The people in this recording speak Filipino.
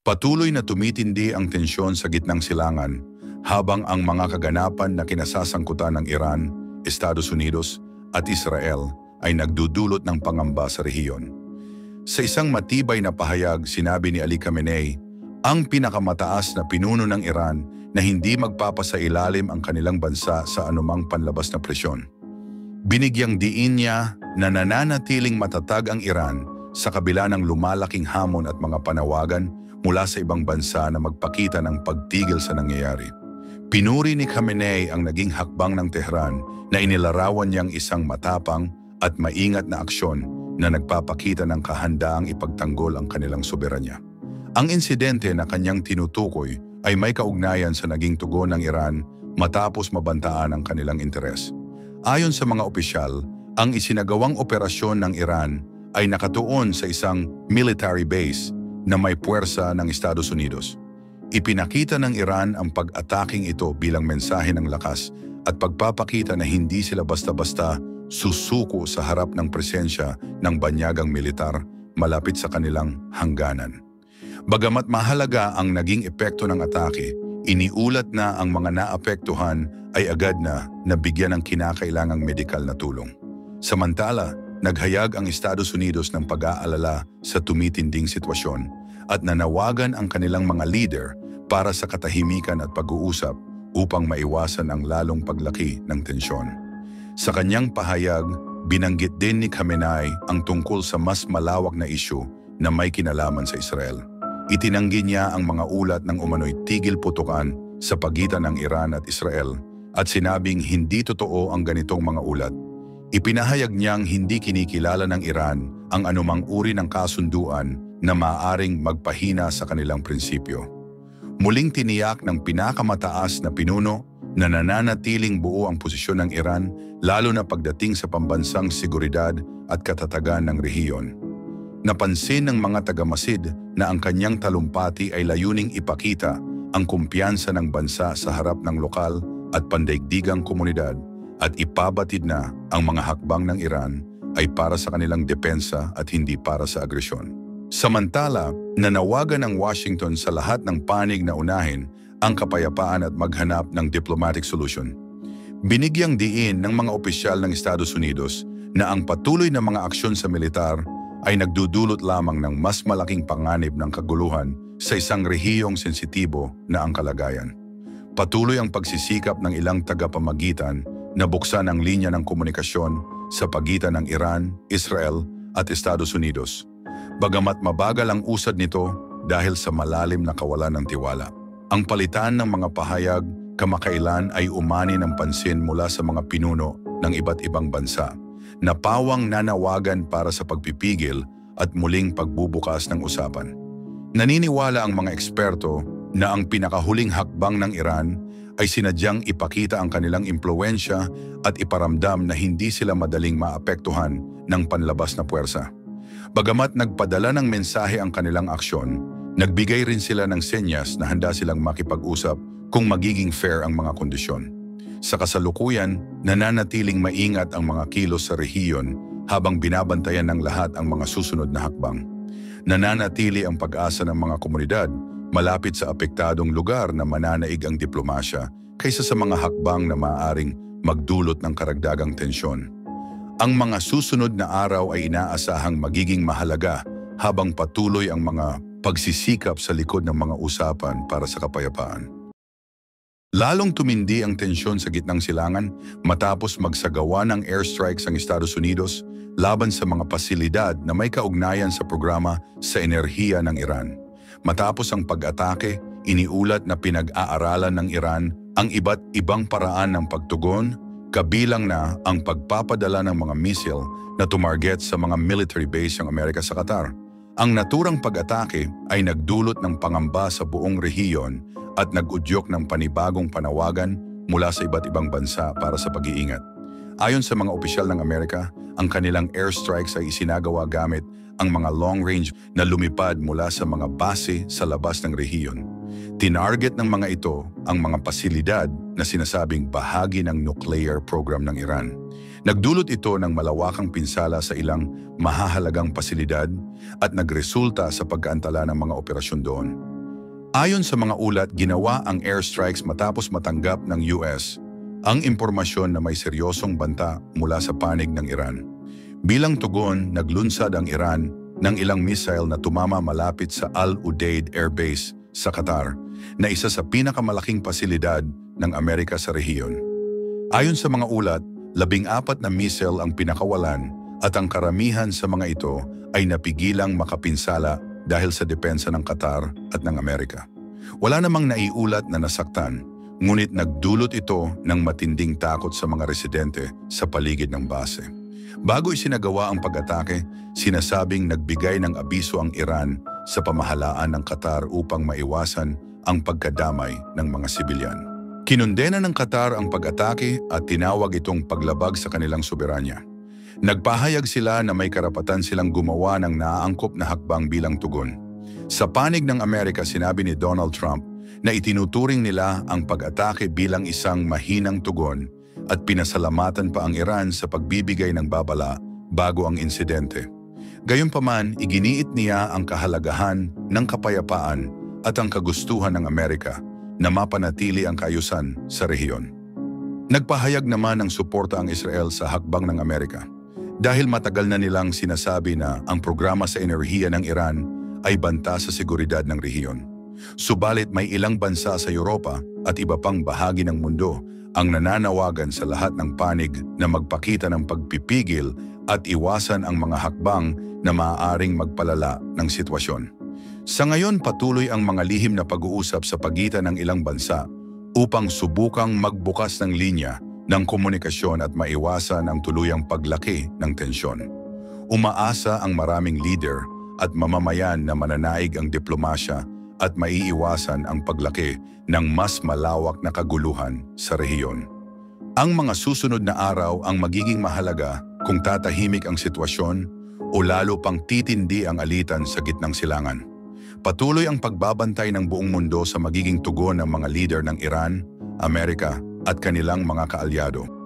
Patuloy na tumitindi ang tensyon sa gitnang silangan habang ang mga kaganapan na kinasasangkutan ng Iran, Estados Unidos at Israel ay nagdudulot ng pangamba sa rehiyon. Sa isang matibay na pahayag, sinabi ni Ali Khamenei, ang pinakamataas na pinuno ng Iran na hindi magpapasailalim ang kanilang bansa sa anumang panlabas na presyon. Binigyang diin niya na nananatiling matatag ang Iran sa kabila ng lumalaking hamon at mga panawagan mula sa ibang bansa na magpakita ng pagtigil sa nangyayari. Pinuri ni Khamenei ang naging hakbang ng Tehran na inilarawan niyang isang matapang at maingat na aksyon na nagpapakita ng kahandaang ipagtanggol ang kanilang soberanya. Ang insidente na kanyang tinutukoy ay may kaugnayan sa naging tugon ng Iran matapos mabantaan ang kanilang interes. Ayon sa mga opisyal, ang isinagawang operasyon ng Iran ay nakatuon sa isang military base na may puwersa ng Estados Unidos. Ipinakita ng Iran ang pag-ataking ito bilang mensahe ng lakas at pagpapakita na hindi sila basta-basta susuko sa harap ng presensya ng banyagang militar malapit sa kanilang hangganan. Bagamat mahalaga ang naging epekto ng atake, iniulat na ang mga naapektuhan ay agad na nabigyan ng kinakailangang medikal na tulong. Samantala, naghayag ang Estados Unidos ng pag-aalala sa tumitinding sitwasyon at nanawagan ang kanilang mga leader para sa katahimikan at pag-uusap upang maiwasan ang lalong paglaki ng tensyon. Sa kanyang pahayag, binanggit din ni Khamenei ang tungkol sa mas malawak na isyu na may kinalaman sa Israel. Itinanggi niya ang mga ulat ng umano'y tigil putukan sa pagitan ng Iran at Israel at sinabing hindi totoo ang ganitong mga ulat. Ipinahayag niyang hindi kinikilala ng Iran ang anumang uri ng kasunduan na maaaring magpahina sa kanilang prinsipyo. Muling tiniyak ng pinakamataas na pinuno na nananatiling buo ang posisyon ng Iran lalo na pagdating sa pambansang seguridad at katatagan ng rehiyon. Napansin ng mga tagamasid na ang kanyang talumpati ay layuning ipakita ang kumpiyansa ng bansa sa harap ng lokal at pandaigdigang komunidad at ipabatid na ang mga hakbang ng Iran ay para sa kanilang depensa at hindi para sa agresyon. Samantala, nanawagan ng Washington sa lahat ng panig na unahin ang kapayapaan at maghanap ng diplomatic solution. Binigyang diin ng mga opisyal ng Estados Unidos na ang patuloy na mga aksyon sa militar ay nagdudulot lamang ng mas malaking panganib ng kaguluhan sa isang rehiyong sensitibo na ang kalagayan. Patuloy ang pagsisikap ng ilang tagapamagitan na buksan ang linya ng komunikasyon sa pagitan ng Iran, Israel at Estados Unidos. Bagamat mabagal ang usad nito dahil sa malalim na kawalan ng tiwala. Ang palitan ng mga pahayag kamakailan ay umani ng pansin mula sa mga pinuno ng iba't ibang bansa na pawang nanawagan para sa pagpipigil at muling pagbubukas ng usapan. Naniniwala ang mga eksperto na ang pinakahuling hakbang ng Iran ay sinadyang ipakita ang kanilang impluwensya at iparamdam na hindi sila madaling maapektuhan ng panlabas na puwersa. Bagamat nagpadala ng mensahe ang kanilang aksyon, nagbigay rin sila ng senyas na handa silang makipag-usap kung magiging fair ang mga kondisyon. Sa kasalukuyan, nananatiling maingat ang mga kilos sa rehiyon habang binabantayan ng lahat ang mga susunod na hakbang. Nananatili ang pag-asa ng mga komunidad malapit sa apektadong lugar na mananaig ang diplomasya kaysa sa mga hakbang na maaaring magdulot ng karagdagang tensyon. Ang mga susunod na araw ay inaasahang magiging mahalaga habang patuloy ang mga pagsisikap sa likod ng mga usapan para sa kapayapaan. Lalong tumindi ang tensyon sa gitnang silangan matapos magsagawa ng airstrikes ang Estados Unidos laban sa mga pasilidad na may kaugnayan sa programa sa enerhiya ng Iran. Matapos ang pag-atake, iniulat na pinag-aaralan ng Iran ang iba't ibang paraan ng pagtugon, kabilang na ang pagpapadala ng mga missile na tumarget sa mga military base ng Amerika sa Qatar. Ang naturang pag-atake ay nagdulot ng pangamba sa buong rehiyon at nag-udyok ng panibagong panawagan mula sa iba't ibang bansa para sa pag-iingat. Ayon sa mga opisyal ng Amerika, ang kanilang airstrikes ay isinagawa gamit ang mga long-range na lumipad mula sa mga base sa labas ng rehiyon. Tinarget ng mga ito ang mga pasilidad na sinasabing bahagi ng nuclear program ng Iran. Nagdulot ito ng malawakang pinsala sa ilang mahahalagang pasilidad at nagresulta sa pagkaantala ng mga operasyon doon. Ayon sa mga ulat, ginawa ang airstrikes matapos matanggap ng US ang impormasyon na may seryosong banta mula sa panig ng Iran. Bilang tugon, naglunsad ang Iran ng ilang missile na tumama malapit sa Al Udeid Air Base sa Qatar, na isa sa pinakamalaking pasilidad ng Amerika sa rehiyon. Ayon sa mga ulat, 14 na missile ang pinakawalan at ang karamihan sa mga ito ay napigilang makapinsala dahil sa depensa ng Qatar at ng Amerika. Wala namang naiulat na nasaktan, ngunit nagdulot ito ng matinding takot sa mga residente sa paligid ng base. Bago isinagawa ang pag-atake, sinasabing nagbigay ng abiso ang Iran sa pamahalaan ng Qatar upang maiwasan ang pagkadamay ng mga sibilyan. Kinundena ng Qatar ang pag-atake at tinawag itong paglabag sa kanilang soberanya. Nagpahayag sila na may karapatan silang gumawa ng naaangkop na hakbang bilang tugon. Sa panig ng Amerika, sinabi ni Donald Trump na itinuturing nila ang pag-atake bilang isang mahinang tugon at pinasalamatan pa ang Iran sa pagbibigay ng babala bago ang insidente. Gayunpaman, iginiit niya ang kahalagahan ng kapayapaan at ang kagustuhan ng Amerika na mapanatili ang kaayusan sa rehiyon. Nagpahayag naman ng suporta ang Israel sa hakbang ng Amerika dahil matagal na nilang sinasabi na ang programa sa enerhiya ng Iran ay banta sa seguridad ng rehiyon. Subalit may ilang bansa sa Europa at iba pang bahagi ng mundo ang nananawagan sa lahat ng panig na magpakita ng pagpipigil at iwasan ang mga hakbang na maaaring magpalala ng sitwasyon. Sa ngayon, patuloy ang mga lihim na pag-uusap sa pagitan ng ilang bansa upang subukang magbukas ng linya ng komunikasyon at maiwasan ang tuluyang paglaki ng tensyon. Umaasa ang maraming leader at mamamayan na mananaig ang diplomasya at maiiwasan ang paglaki ng mas malawak na kaguluhan sa rehiyon. Ang mga susunod na araw ang magiging mahalaga kung tatahimik ang sitwasyon o lalo pang titindi ang alitan sa gitnang silangan. Patuloy ang pagbabantay ng buong mundo sa magiging tugon ng mga leader ng Iran, Amerika at kanilang mga kaalyado.